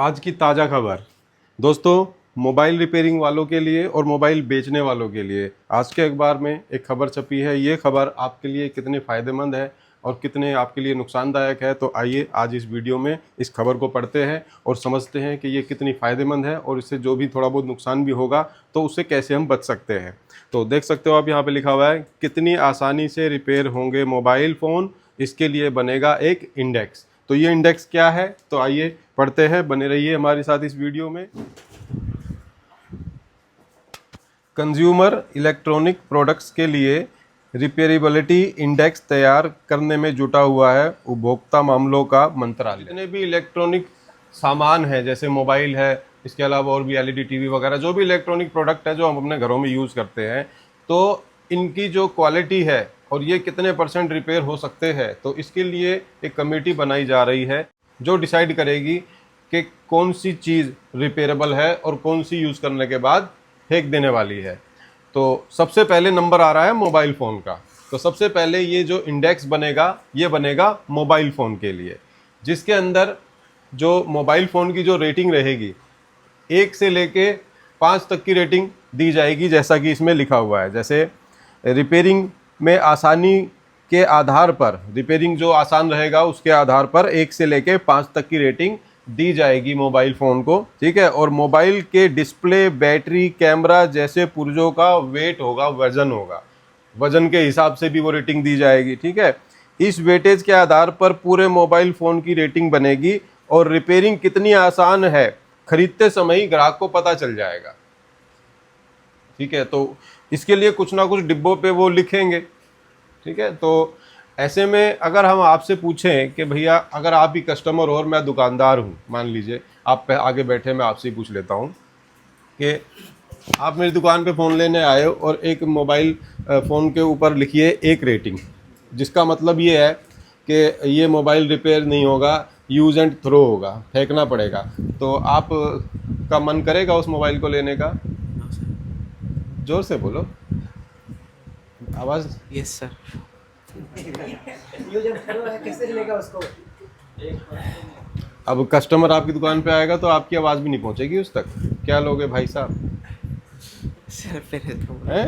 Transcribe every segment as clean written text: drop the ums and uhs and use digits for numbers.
आज की ताज़ा खबर दोस्तों, मोबाइल रिपेयरिंग वालों के लिए और मोबाइल बेचने वालों के लिए आज के अखबार में एक खबर छपी है। ये खबर आपके लिए कितने फ़ायदेमंद है और कितने आपके लिए नुकसानदायक है, तो आइए आज इस वीडियो में इस खबर को पढ़ते हैं और समझते हैं कि ये कितनी फ़ायदेमंद है और इससे जो भी थोड़ा बहुत नुकसान भी होगा तो उससे कैसे हम बच सकते हैं। तो देख सकते हो आप यहाँ पे लिखा हुआ है, कितनी आसानी से रिपेयर होंगे मोबाइल फ़ोन, इसके लिए बनेगा एक इंडेक्स। तो ये इंडेक्स क्या है, तो आइए पढ़ते हैं, बने रहिए हमारे साथ इस वीडियो में। कंज्यूमर इलेक्ट्रॉनिक प्रोडक्ट्स के लिए रिपेयरेबिलिटी इंडेक्स तैयार करने में जुटा हुआ है उपभोक्ता मामलों का मंत्रालय। जितने भी इलेक्ट्रॉनिक सामान है, जैसे मोबाइल है, इसके अलावा और भी एलईडी टीवी वगैरह जो भी इलेक्ट्रॉनिक प्रोडक्ट है जो हम अपने घरों में यूज़ करते हैं, तो इनकी जो क्वालिटी है और ये कितने % रिपेयर हो सकते हैं, तो इसके लिए एक कमेटी बनाई जा रही है जो डिसाइड करेगी कि कौन सी चीज़ रिपेयरेबल है और कौन सी यूज़ करने के बाद फेंक देने वाली है। तो सबसे पहले नंबर आ रहा है मोबाइल फ़ोन का। तो सबसे पहले ये जो इंडेक्स बनेगा ये बनेगा मोबाइल फ़ोन के लिए, जिसके अंदर जो मोबाइल फ़ोन की जो रेटिंग रहेगी 1 से लेके 5 तक की रेटिंग दी जाएगी, जैसा कि इसमें लिखा हुआ है। जैसे रिपेयरिंग में आसानी के आधार पर, रिपेयरिंग जो आसान रहेगा उसके आधार पर 1 से लेके 5 तक की रेटिंग दी जाएगी मोबाइल फ़ोन को, ठीक है। और मोबाइल के डिस्प्ले, बैटरी, कैमरा जैसे पुर्जों का वेट होगा, वजन होगा, वजन के हिसाब से भी वो रेटिंग दी जाएगी, ठीक है। इस वेटेज के आधार पर पूरे मोबाइल फ़ोन की रेटिंग बनेगी और रिपेयरिंग कितनी आसान है खरीदते समय ही ग्राहक को पता चल जाएगा, ठीक है। तो इसके लिए कुछ ना कुछ डिब्बों पे वो लिखेंगे, ठीक है। तो ऐसे में अगर हम आपसे पूछें कि भैया अगर आप ही कस्टमर हो और मैं दुकानदार हूँ, मान लीजिए आप आगे बैठे, मैं आपसे ही पूछ लेता हूँ कि आप मेरी दुकान पे फ़ोन लेने आए हो और एक मोबाइल फ़ोन के ऊपर लिखिए 1 रेटिंग, जिसका मतलब ये है कि ये मोबाइल रिपेयर नहीं होगा, यूज़ एंड थ्रो होगा, फेंकना पड़ेगा। तो आप का मन करेगा उस मोबाइल को लेने का? जोर से बोलो, आवाज़। Yes sir. कैसे लेगा उसको? अब कस्टमर आपकी दुकान पे आएगा तो आपकी आवाज़ भी नहीं पहुंचेगी उस तक। क्या लोगे भाई साहब? सर पहले तो हैं?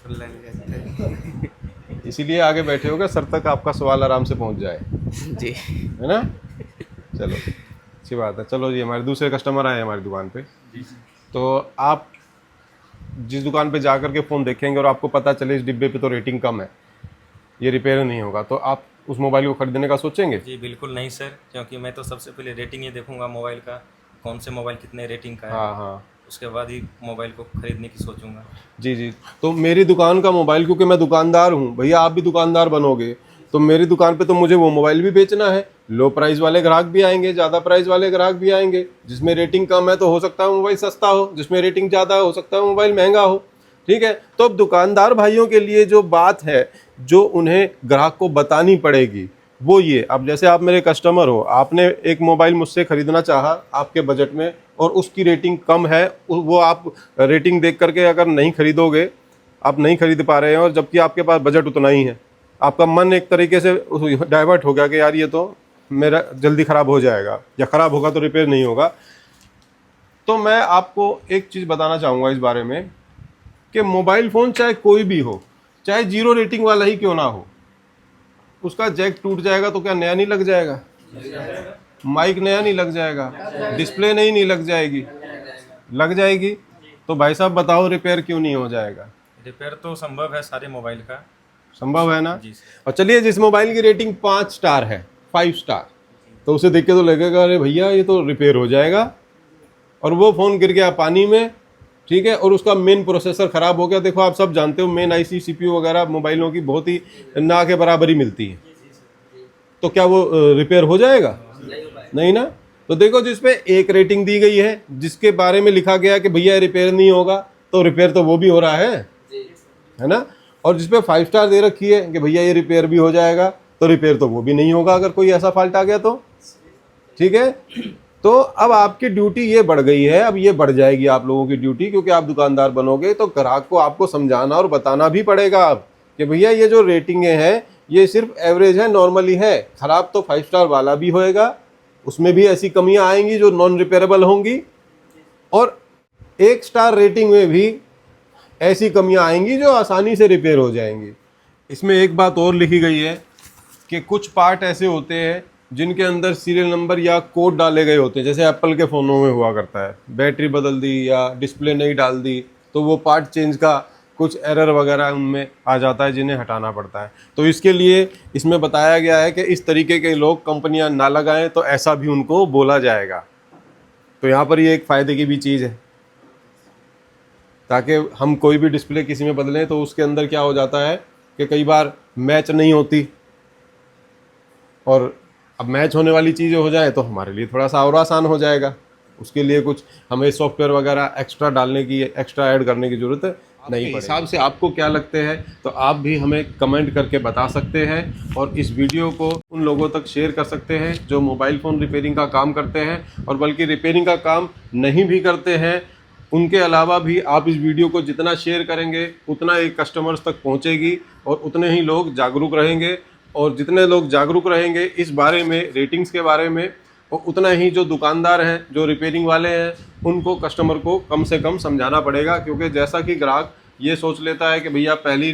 लग जाता है। इसीलिए आगे बैठे होगे, सर तक आपका सवाल आराम से पहुंच जाए, जी। है ना। चलो अच्छी बात है। चलो जी, हमारे दूसरे कस्टमर आए हमारी दुकान पे। तो आप जिस दुकान पे जा कर के फ़ोन देखेंगे और आपको पता चले इस डिब्बे पे तो रेटिंग कम है, ये रिपेयर नहीं होगा, तो आप उस मोबाइल को खरीदने का सोचेंगे? जी बिल्कुल नहीं सर, क्योंकि मैं तो सबसे पहले रेटिंग ही देखूंगा मोबाइल का, कौन से मोबाइल कितने रेटिंग का है। हाँ हाँ उसके बाद ही मोबाइल को खरीदने की सोचूंगा। जी जी। तो मेरी दुकान का मोबाइल, क्योंकि मैं दुकानदार हूँ भैया, आप भी दुकानदार बनोगे तो मेरी दुकान पे तो मुझे वो मोबाइल भी बेचना है। लो प्राइस वाले ग्राहक भी आएंगे, ज़्यादा प्राइस वाले ग्राहक भी आएंगे। जिसमें रेटिंग कम है तो हो सकता है मोबाइल सस्ता हो, जिसमें रेटिंग ज़्यादा हो सकता है मोबाइल महंगा हो, ठीक है। तो अब दुकानदार भाइयों के लिए जो बात है जो उन्हें ग्राहक को बतानी पड़ेगी वो ये, अब जैसे आप मेरे कस्टमर हो, आपने एक मोबाइल मुझसे ख़रीदना चाहा आपके बजट में और उसकी रेटिंग कम है, वो आप रेटिंग देख करके अगर नहीं खरीदोगे, आप नहीं खरीद पा रहे हैं और जबकि आपके पास बजट उतना ही है, आपका मन एक तरीके से डाइवर्ट हो गया कि यार ये तो मेरा जल्दी ख़राब हो जाएगा या ख़राब होगा तो रिपेयर नहीं होगा। तो मैं आपको एक चीज़ बताना चाहूँगा इस बारे में कि मोबाइल फ़ोन चाहे कोई भी हो, चाहे 0 रेटिंग वाला ही क्यों ना हो, उसका जैक टूट जाएगा तो क्या नया नहीं लग जाएगा? माइक नया नहीं लग जाएगा? डिस्प्ले नहीं लग जाएगी? लग जाएगी। तो भाई साहब बताओ रिपेयर क्यों नहीं हो जाएगा? रिपेयर तो संभव है सारे मोबाइल का। संभव है ना। जी सर। और चलिए, जिस मोबाइल की रेटिंग 5 स्टार है, 5 स्टार, तो उसे देख के तो लगेगा अरे भैया ये तो रिपेयर हो जाएगा, और वो फ़ोन गिर गया पानी में, ठीक है, और उसका मेन प्रोसेसर ख़राब हो गया। देखो आप सब जानते हो मेन आईसी सीपीयू वगैरह मोबाइलों की बहुत ही ना के बराबर ही मिलती है, तो क्या वो रिपेयर हो जाएगा? नहीं ना। तो देखो, जिस पे 1 रेटिंग दी गई है, जिसके बारे में लिखा गया कि भैया रिपेयर नहीं होगा, तो रिपेयर तो वो भी हो रहा है ना। और जिस पे 5 स्टार दे रखी है कि भैया ये रिपेयर भी हो जाएगा, तो रिपेयर तो वो भी नहीं होगा अगर कोई ऐसा फॉल्ट आ गया तो, ठीक है। तो अब आपकी ड्यूटी ये बढ़ गई है, अब ये बढ़ जाएगी आप लोगों की ड्यूटी, क्योंकि आप दुकानदार बनोगे तो ग्राहक को आपको समझाना और बताना भी पड़ेगा अब कि भैया ये जो रेटिंगें हैं ये सिर्फ एवरेज है, नॉर्मली है, ख़राब तो 5 स्टार वाला भी होएगा, उसमें भी ऐसी कमियां आएंगी जो नॉन रिपेयरेबल होंगी, और 1 स्टार रेटिंग में भी ऐसी कमियां आएंगी जो आसानी से रिपेयर हो जाएंगी। इसमें एक बात और लिखी गई है कि कुछ पार्ट ऐसे होते हैं जिनके अंदर सीरियल नंबर या कोड डाले गए होते हैं, जैसे एप्पल के फ़ोनों में हुआ करता है, बैटरी बदल दी या डिस्प्ले नहीं डाल दी तो वो पार्ट चेंज का कुछ एरर वगैरह उनमें आ जाता है जिन्हें हटाना पड़ता है। तो इसके लिए इसमें बताया गया है कि इस तरीके के लोग कंपनियां ना लगाएं, तो ऐसा भी उनको बोला जाएगा। तो यहाँ पर ये एक फ़ायदे की भी चीज़ है, ताकि हम कोई भी डिस्प्ले किसी में बदलें तो उसके अंदर क्या हो जाता है कि कई बार मैच नहीं होती, और अब मैच होने वाली चीज़ें हो जाए तो हमारे लिए थोड़ा सा और आसान हो जाएगा। उसके लिए कुछ हमें सॉफ्टवेयर वगैरह एक्स्ट्रा डालने की, एक्स्ट्रा ऐड करने की ज़रूरत नहीं पड़ेगी। हिसाब से आपको क्या लगते हैं तो आप भी हमें कमेंट करके बता सकते हैं, और इस वीडियो को उन लोगों तक शेयर कर सकते हैं जो मोबाइल फ़ोन रिपेयरिंग का काम करते हैं, और बल्कि रिपेयरिंग का काम नहीं भी करते हैं उनके अलावा भी आप इस वीडियो को जितना शेयर करेंगे उतना ही कस्टमर्स तक पहुंचेगी, और उतने ही लोग जागरूक रहेंगे, और जितने लोग जागरूक रहेंगे इस बारे में, रेटिंग्स के बारे में, और उतना ही जो दुकानदार हैं, जो रिपेयरिंग वाले हैं, उनको कस्टमर को कम से कम समझाना पड़ेगा। क्योंकि जैसा कि ग्राहक ये सोच लेता है कि भैया पहली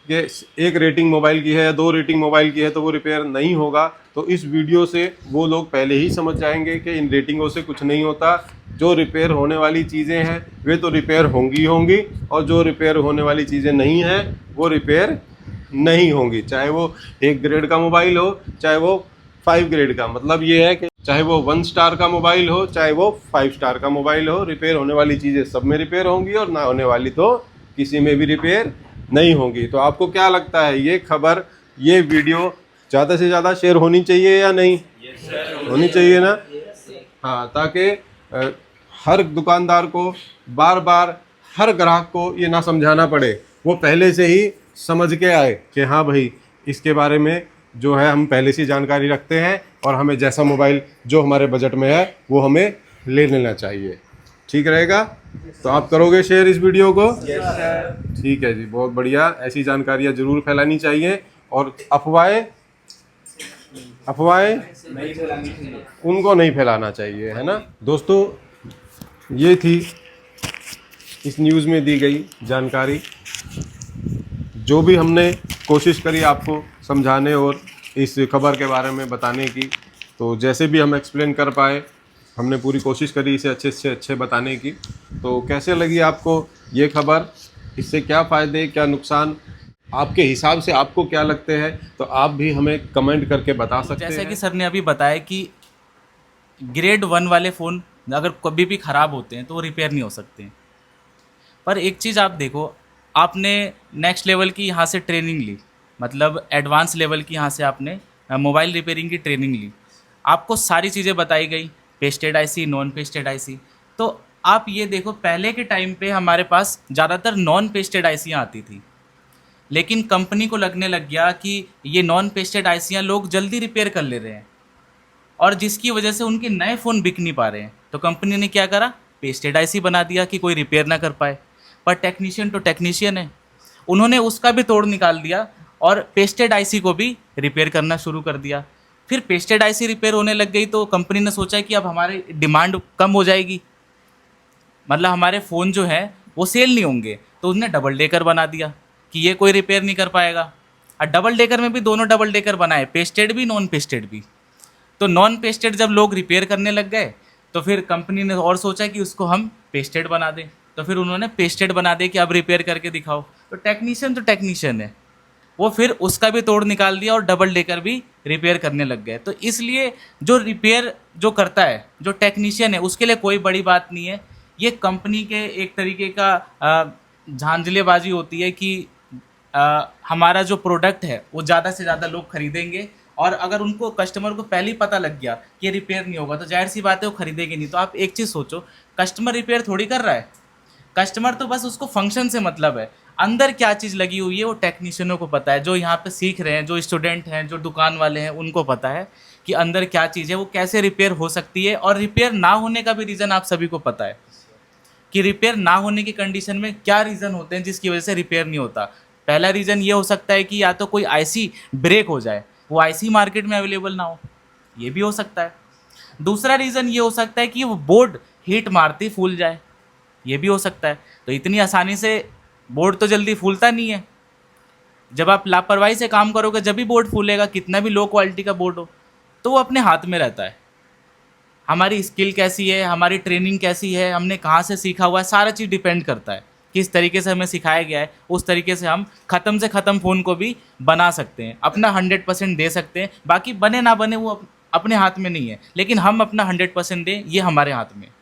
के 1 रेटिंग मोबाइल की है या 2 रेटिंग मोबाइल की है तो वो रिपेयर नहीं होगा, तो इस वीडियो से वो लोग पहले ही समझ जाएंगे कि इन रेटिंगों से कुछ नहीं होता। जो रिपेयर होने वाली चीज़ें हैं वे तो रिपेयर होंगी होंगी, और जो रिपेयर होने वाली चीज़ें नहीं हैं वो रिपेयर नहीं होंगी, चाहे वो 1 ग्रेड का मोबाइल हो, चाहे वो 5 ग्रेड का। मतलब ये है कि चाहे वो 1 स्टार का मोबाइल हो, चाहे वो 5 स्टार का मोबाइल हो, रिपेयर होने वाली चीज़ें सब में रिपेयर होंगी, और ना होने वाली तो किसी में भी रिपेयर नहीं होंगी। तो आपको क्या लगता है, ये खबर, ये वीडियो ज़्यादा से ज़्यादा शेयर होनी चाहिए या नहीं? होनी चाहिए ना? हाँ, ताकि हर दुकानदार को बार बार, हर ग्राहक को ये ना समझाना पड़े, वो पहले से ही समझ के आए कि हाँ भाई इसके बारे में जो है हम पहले से जानकारी रखते हैं, और हमें जैसा मोबाइल जो हमारे बजट में है वो हमें ले लेना चाहिए। ठीक रहेगा? तो आप करोगे शेयर इस वीडियो को? ठीक है जी, बहुत बढ़िया। ऐसी जानकारियाँ ज़रूर फैलानी चाहिए, और अफवाहें उनको नहीं फैलाना चाहिए, है ना दोस्तों। ये थी इस न्यूज़ में दी गई जानकारी, जो भी हमने कोशिश करी आपको समझाने और इस खबर के बारे में बताने की। तो जैसे भी हम एक्सप्लेन कर पाए हमने पूरी कोशिश करी इसे अच्छे से अच्छे बताने की। तो कैसे लगी आपको ये खबर, इससे क्या फ़ायदे क्या नुकसान आपके हिसाब से आपको क्या लगते हैं, तो आप भी हमें कमेंट करके बता सकते हैं। जैसा कि सर ने अभी बताया कि ग्रेड 1 वाले फ़ोन अगर कभी भी ख़राब होते हैं तो वो रिपेयर नहीं हो सकते हैं। पर एक चीज़ आप देखो, आपने नेक्स्ट लेवल की यहाँ से ट्रेनिंग ली, मतलब एडवांस लेवल की यहाँ से आपने मोबाइल रिपेयरिंग की ट्रेनिंग ली, आपको सारी चीज़ें बताई गई, pasted IC, non pasted IC. तो आप ये देखो, पहले के टाइम पे हमारे पास ज़्यादातर नॉन पेस्टेड आईसियाँ आती थी, लेकिन कंपनी को लगने लग गया कि ये नॉन पेस्टेड आईसियाँ लोग जल्दी रिपेयर कर ले रहे हैं, और जिसकी वजह से उनके नए फ़ोन बिक नहीं पा रहे हैं। तो कंपनी ने क्या करा, पेस्टेड आईसी बना दिया कि कोई रिपेयर ना कर पाए। पर टेक्नीशियन तो टेक्नीशियन है, उन्होंने उसका भी तोड़ निकाल दिया और पेस्टेड आईसी को भी रिपेयर करना शुरू कर दिया। फिर पेस्टेड आईसी रिपेयर होने लग गई तो कंपनी ने सोचा कि अब हमारी डिमांड कम हो जाएगी, मतलब हमारे फ़ोन जो है वो सेल नहीं होंगे, तो उसने डबल डेकर बना दिया कि ये कोई रिपेयर नहीं कर पाएगा। और डबल डेकर में भी दोनों डबल डेकर बनाए, पेस्टेड भी नॉन पेस्टेड भी। तो नॉन पेस्टेड जब लोग रिपेयर करने लग गए तो फिर कंपनी ने और सोचा कि उसको हम पेस्टेड बना दें, तो फिर उन्होंने पेस्टेड बना दे कि अब रिपेयर करके दिखाओ। तो टेक्नीशियन है, वो फिर उसका भी तोड़ निकाल दिया और डबल डेकर भी रिपेयर करने लग गए। तो इसलिए जो रिपेयर जो करता है, जो टेक्नीशियन है, उसके लिए कोई बड़ी बात नहीं है। ये कंपनी के एक तरीके का झांझलेबाजी होती है कि हमारा जो प्रोडक्ट है वो ज़्यादा से ज़्यादा लोग खरीदेंगे, और अगर उनको कस्टमर को पहले ही पता लग गया कि ये रिपेयर नहीं होगा तो जाहिर सी बात है वो खरीदेंगे नहीं। तो आप एक चीज़ सोचो, कस्टमर रिपेयर थोड़ी कर रहा है, कस्टमर तो बस उसको फंक्शन से मतलब है, अंदर क्या चीज़ लगी हुई है वो टेक्नीशियनों को पता है। जो यहाँ पे सीख रहे हैं, जो स्टूडेंट हैं, जो दुकान वाले हैं, उनको पता है कि अंदर क्या चीज़ है, वो कैसे रिपेयर हो सकती है। और रिपेयर ना होने का भी रीज़न आप सभी को पता है कि रिपेयर ना होने की कंडीशन में क्या रीज़न होते हैं जिसकी वजह से रिपेयर नहीं होता। पहला रीज़न ये हो सकता है कि या तो कोई आईसी ब्रेक हो जाए, वो आईसी मार्केट में अवेलेबल ना हो, ये भी हो सकता है। दूसरा रीज़न ये हो सकता है कि वो बोर्ड हीट मारती फूल जाए, ये भी हो सकता है। तो इतनी आसानी से बोर्ड तो जल्दी फूलता नहीं है। जब आप लापरवाही से काम करोगे जब भी बोर्ड फूलेगा, कितना भी लो क्वालिटी का बोर्ड हो, तो वो अपने हाथ में रहता है। हमारी स्किल कैसी है, हमारी ट्रेनिंग कैसी है, हमने कहाँ से सीखा हुआ है, सारा चीज़ डिपेंड करता है। किस तरीके से हमें सिखाया गया है, उस तरीके से हम ख़त्म से ख़त्म फ़ोन को भी बना सकते हैं, अपना 100% दे सकते हैं। बाकी बने ना बने वो अपने हाथ में नहीं है, लेकिन हम अपना 100% दें, ये हमारे हाथ में है।